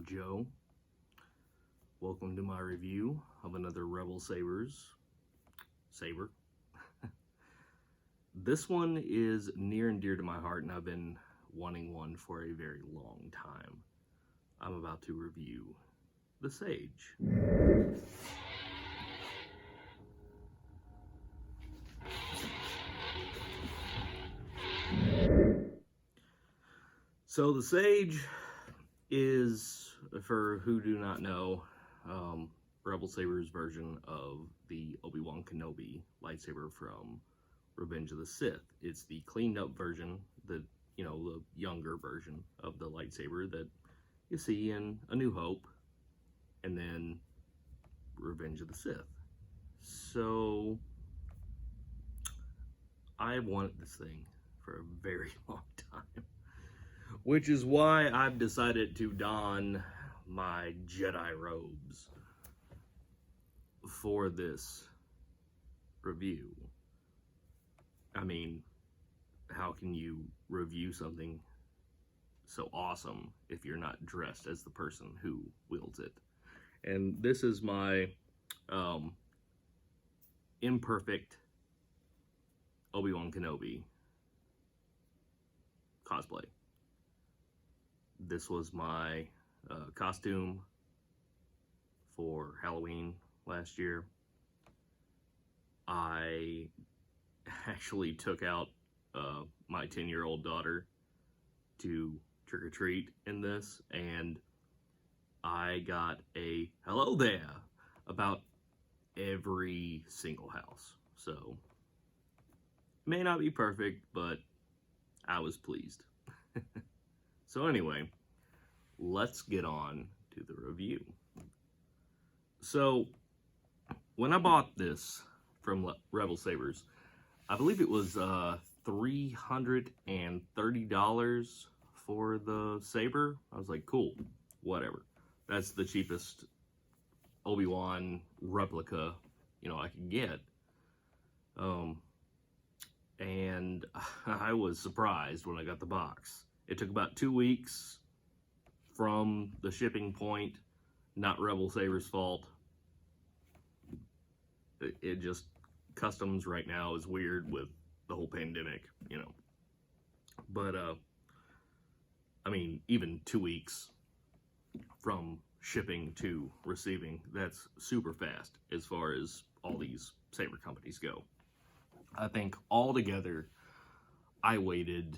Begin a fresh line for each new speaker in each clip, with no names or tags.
Joe. Welcome to my review of another Rebel Sabers Saber. This one is near and dear to my heart, and I've been wanting one for a very long time. I'm about to review the Sage. So the Sage is, for who do not know, Rebel Sabers version of the Obi-Wan Kenobi lightsaber from Revenge of the Sith. It's the cleaned up version, the younger version of the lightsaber that you see in A New Hope and then Revenge of the Sith. So I've wanted this thing for a very long time, which is why I've decided to don my Jedi robes for this review. I mean, how can you review something so awesome if you're not dressed as the person who wields it? And this is my imperfect Obi-Wan Kenobi cosplay. This was my costume for Halloween last year. I actually took out my 10-year-old daughter to trick-or-treat in this, and I got a hello there about every single house. So, may not be perfect, but I was pleased. So anyway, let's get on to the review. So, when I bought this from Rebel Sabers, I believe it was $330 for the saber. I was like, cool, whatever. That's the cheapest Obi-Wan replica, I could get. And I was surprised when I got the box. It took about 2 weeks from the shipping point. Not Rebel Sabers' fault. It just, customs right now is weird with the whole pandemic, But, I mean, even 2 weeks from shipping to receiving, that's super fast as far as all these saber companies go. I think altogether, I waited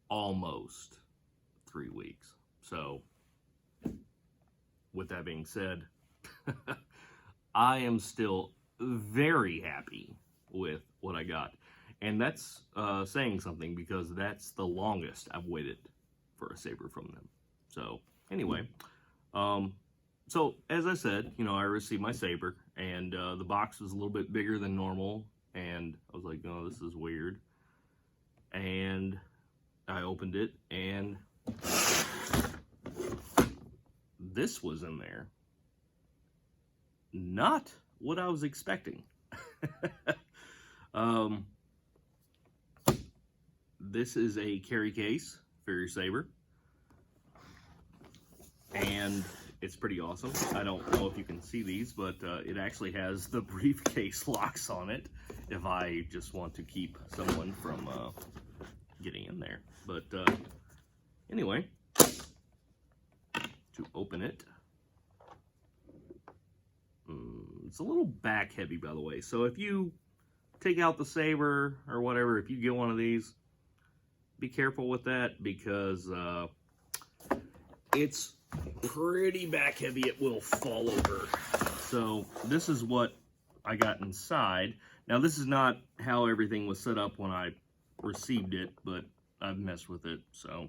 almost 3 weeks. So, with that being said, I am still very happy with what I got. And that's saying something, because that's the longest I've waited for a saber from them. So, anyway, so as I said, I received my saber, and the box was a little bit bigger than normal, and I was like, oh, this is weird. And I opened it, and this was in there. Not what I was expecting. This is a carry case for your saber, and it's pretty awesome. I don't know if you can see these, but it actually has the briefcase locks on it if I just want to keep someone from getting in there. But anyway, to open it, it's a little back heavy, by the way. So if you take out the saber or whatever, if you get one of these, be careful with that, because it's pretty back heavy. It will fall over. So this is what I got inside. Now, this is not how everything was set up when I received it, but I've messed with it, so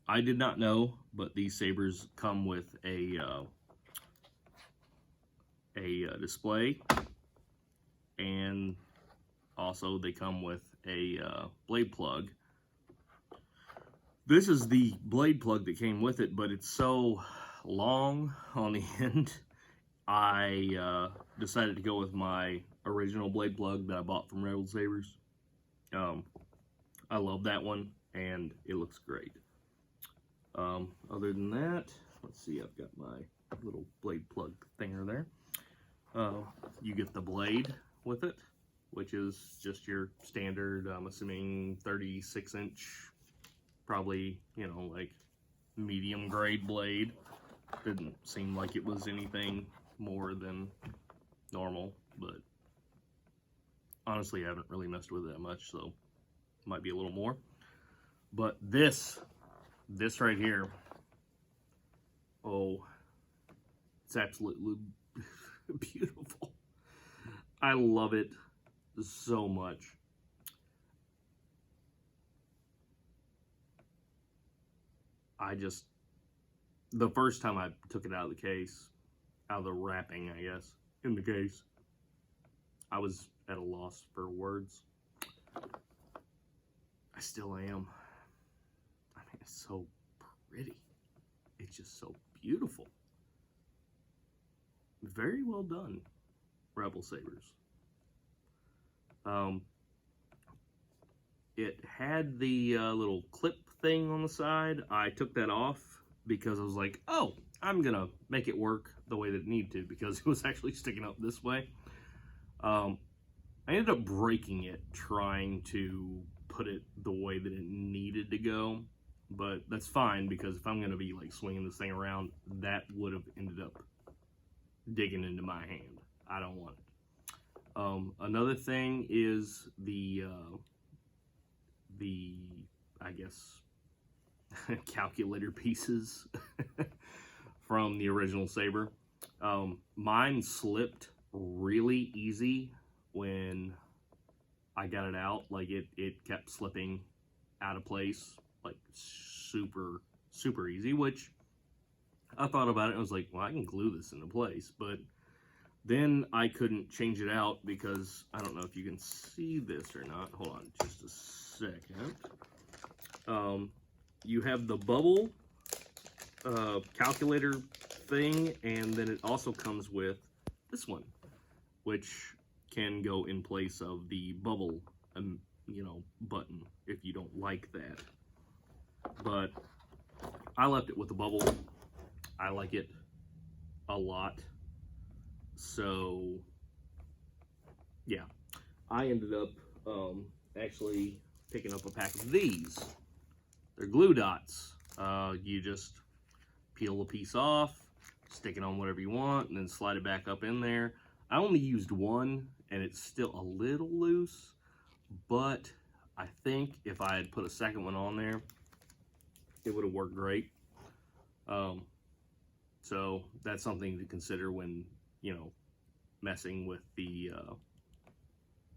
I did not know, but these sabers come with a display, and also they come with a blade plug. This is the blade plug that came with it, but it's so long on the end, I decided to go with my original blade plug that I bought from Rebel Sabers. I love that one, and it looks great. Other than that, let's see, I've got my little blade plug thinger there. You get the blade with it, which is just your standard, I'm assuming 36-inch, probably, you know, like medium grade blade. Didn't seem like it was anything more than normal, but honestly I haven't really messed with it that much, so might be a little more. But this right here, oh, it's absolutely beautiful. I love it so much. The first time I took it out of the case, out of the wrapping, I guess, in the case, I was at a loss for words. I still am. I mean, it's so pretty. It's just so beautiful. Very well done, Rebel Sabers. It had the little clip thing on the side. I took that off because I was like, oh, I'm gonna make it work the way that it needed to, because it was actually sticking up this way. I ended up breaking it trying to put it the way that it needed to go, but that's fine, because if I'm gonna be like swinging this thing around, that would have ended up digging into my hand. I don't want it. Another thing is the I guess calculator pieces from the original saber. Mine slipped really easy when I got it out. Like it kept slipping out of place, like super easy, which I thought about it and I was like, well, I can glue this into place, but then I couldn't change it out because I don't know if you can see this or not. Hold on just a second. You have the bubble calculator thing, and then it also comes with this one, which can go in place of the bubble, you know, button if you don't like that. But I left it with the bubble. I like it a lot. So yeah, I ended up actually picking up a pack of these. They're glue dots. You just peel a piece off, stick it on whatever you want, and then slide it back up in there. I only used one, and it's still a little loose, but I think if I had put a second one on there, it would have worked great. So that's something to consider when, you know, messing with the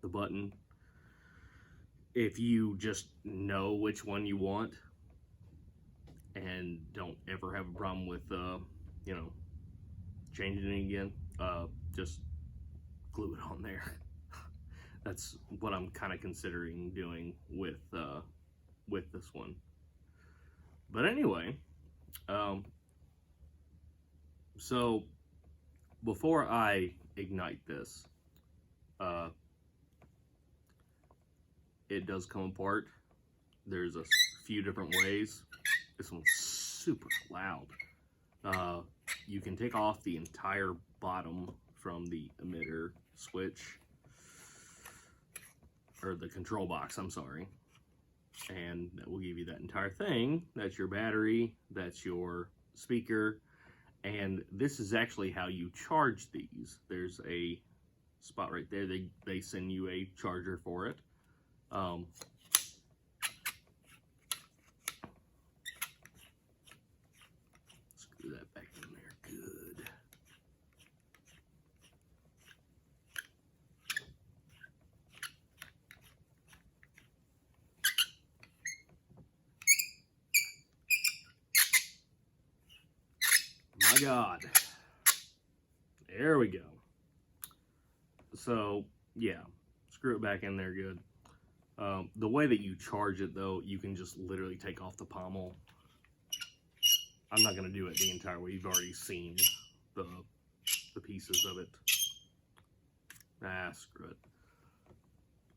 button. If you just know which one you want and don't ever have a problem with, you know, changing it again, just glue it on there. That's what I'm kind of considering doing with this one. But anyway, so before I ignite this, it does come apart. There's a few different ways. This one's super loud. You can take off the entire bottom from the emitter switch, or the control box, I'm sorry. And that will give you that entire thing. That's your battery, that's your speaker, and this is actually how you charge these. There's a spot right there. They send you a charger for it. Screw that back in there. Good. My God. There we go. So, yeah, screw it back in there good. The way that you charge it, though, you can just literally take off the pommel. I'm not going to do it the entire way. You've already seen the pieces of it. Ah, screw it.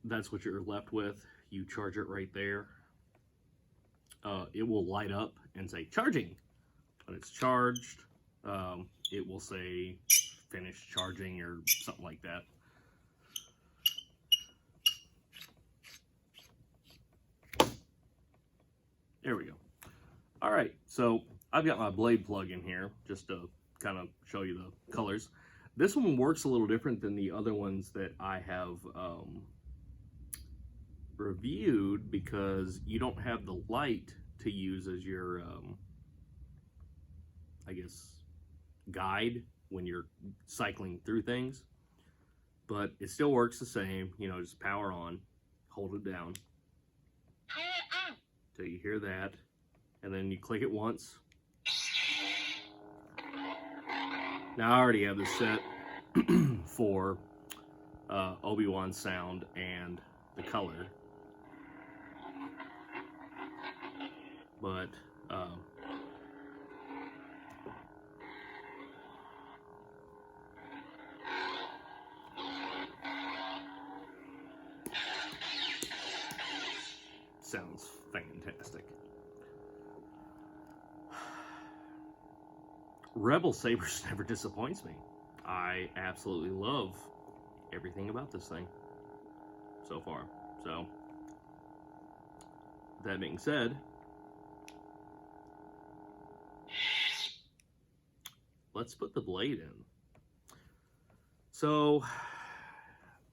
That's what you're left with. You charge it right there. it will light up and say charging. When it's charged, it will say finish charging or something like that. There we go. All right, so I've got my blade plug in here just to kind of show you the colors. This one works a little different than the other ones that I have reviewed because you don't have the light to use as your, I guess, guide when you're cycling through things. But it still works the same, you know, just power on, hold it down till you hear that, and then you click it once. Now I already have this set for Obi-Wan sound and the color, but sounds fantastic. Rebel Sabers never disappoints me. I absolutely love everything about this thing so far. So, that being said, let's put the blade in. So,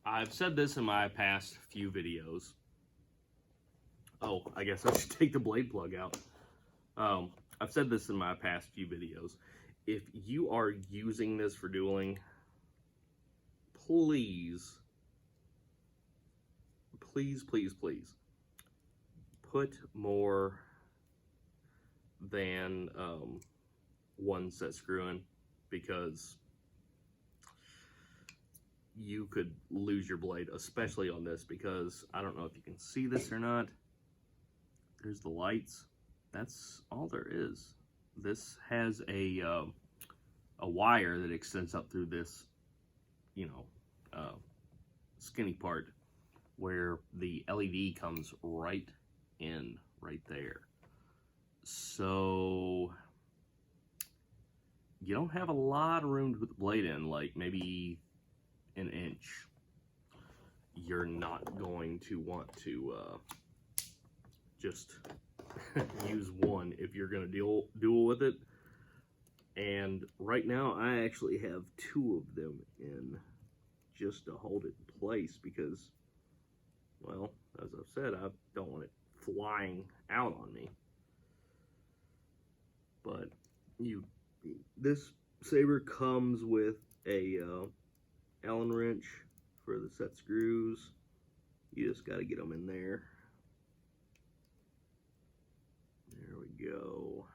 I've said this in my past few videos. Oh, I guess I should take the blade plug out. I've said this in my past few videos. If you are using this for dueling, please, please, please, please, put more than one set screw in, because you could lose your blade, especially on this, because I don't know if you can see this or not. There's the lights. That's all there is. This has a wire that extends up through this, you know, skinny part where the LED comes right in, right there. So you don't have a lot of room to put the blade in, like maybe an inch. You're not going to want to just use one if you're going to duel with it. And right now I actually have two of them in just to hold it in place because, well, as I've said, I don't want it flying out on me. But this saber comes with a Allen wrench for the set screws. You just got to get them in there. There we go.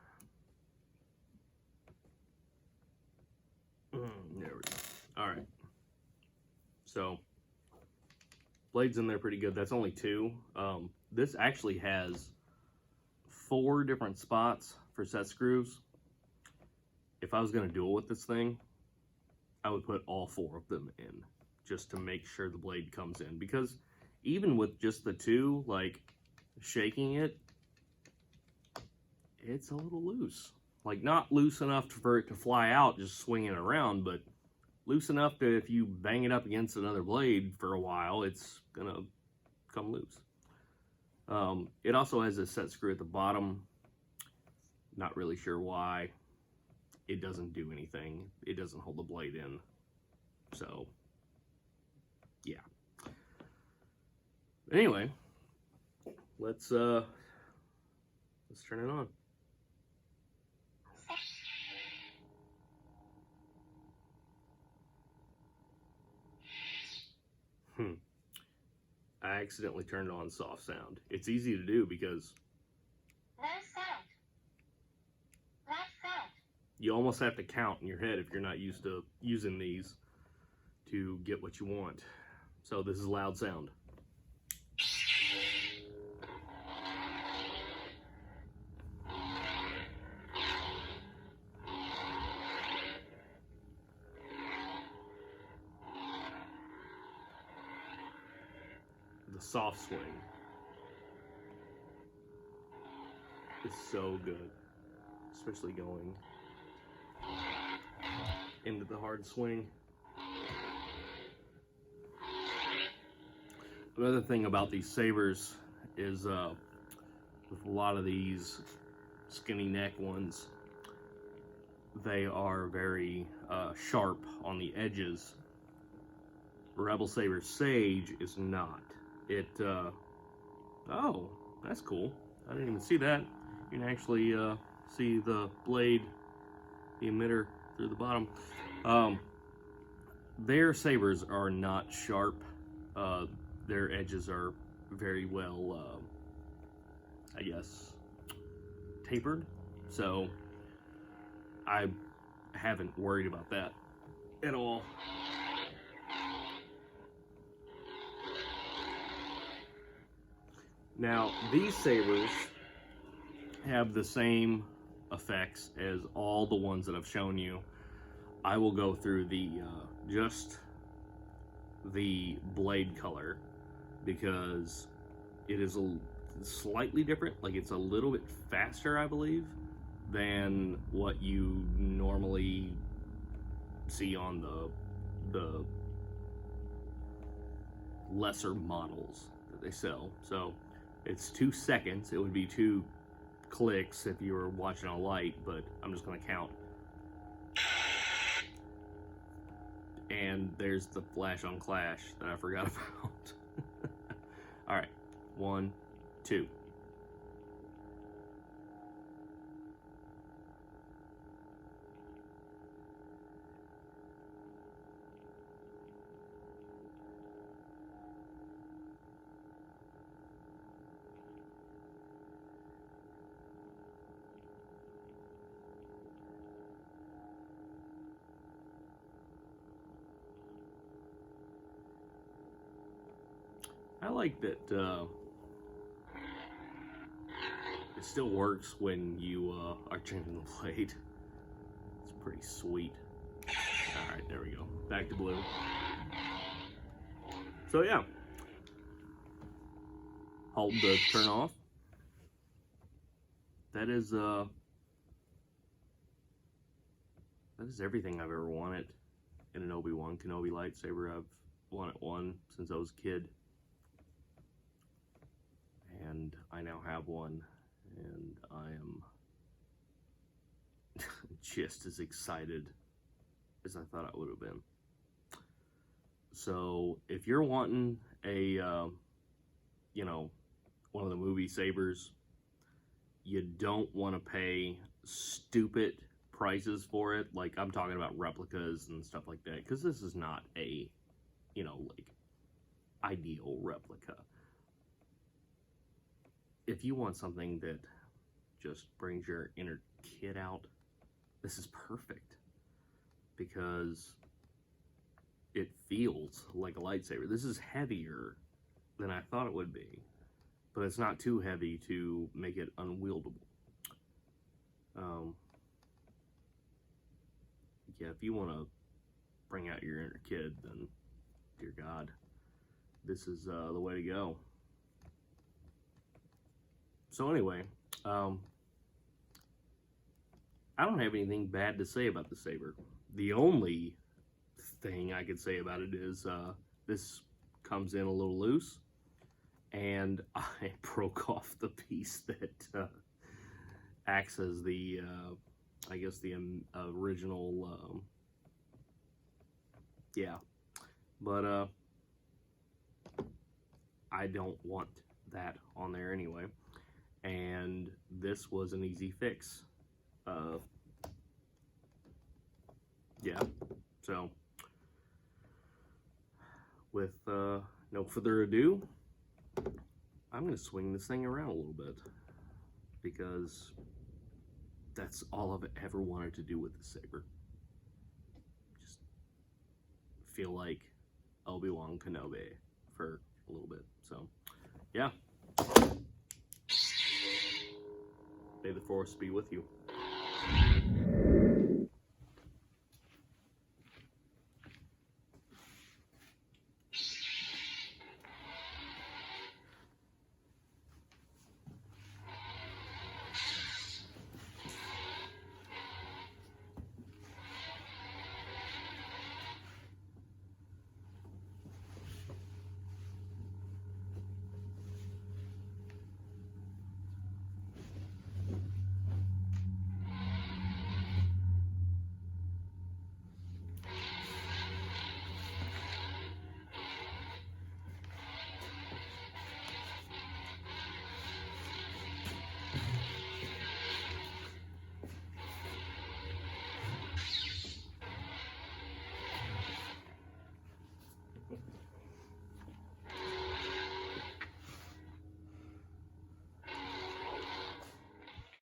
There we go. All right. So, blade's in there pretty good. That's only two. This actually has 4 different spots for set screws. If I was going to duel with this thing, I would put all 4 of them in just to make sure the blade comes in. Because even with just the 2, like, shaking it, it's a little loose. Like, not loose enough for it to fly out just swinging around, but loose enough that if you bang it up against another blade for a while, it's gonna come loose. It also has a set screw at the bottom. Not really sure why. It doesn't do anything. It doesn't hold the blade in. So, yeah. Anyway, let's turn it on. I accidentally turned on soft sound. It's easy to do because you almost have to count in your head if you're not used to using these to get what you want. So this is loud sound. The soft swing. is so good, especially going into the hard swing. Another thing about these sabers is with a lot of these skinny neck ones, they are very sharp on the edges. Rebel Sabers Sage is not. It, oh, that's cool. I didn't even see that. You can actually see the blade, the emitter through the bottom. Their sabers are not sharp. Their edges are very well, I guess, tapered. So I haven't worried about that at all. Now, these sabers have the same effects as all the ones that I've shown you. I will go through the just the blade color because it is a slightly different. Like, it's a little bit faster, I believe, than what you normally see on the lesser models that they sell. So it's 2 seconds. It would be 2 clicks if you were watching a light, but I'm just going to count. And there's the flash on clash that I forgot about. All right, 1, 2. I like that it still works when you are changing the blade. It's pretty sweet. All right, there we go. Back to blue. So yeah, hold the turn off. That is everything I've ever wanted in an Obi-Wan Kenobi lightsaber. I've wanted one since I was a kid. And I now have one, and I am just as excited as I thought I would have been. So if you're wanting a, you know, one of the movie sabers, you don't want to pay stupid prices for it. Like, I'm talking about replicas and stuff like that, because this is not a, you know, like, ideal replica. If you want something that just brings your inner kid out, this is perfect, because it feels like a lightsaber. This is heavier than I thought it would be, but it's not too heavy to make it unwieldable. Yeah, if you want to bring out your inner kid, then, dear God, this is the way to go. So anyway, I don't have anything bad to say about the saber. The only thing I could say about it is this comes in a little loose, and I broke off the piece that acts as the, I guess, the original, yeah. But I don't want that on there anyway. And this was an easy fix. Yeah, so with no further ado, I'm going to swing this thing around a little bit, because that's all I've ever wanted to do with the saber. Just feel like Obi-Wan Kenobi for a little bit. So, yeah. May the Force be with you.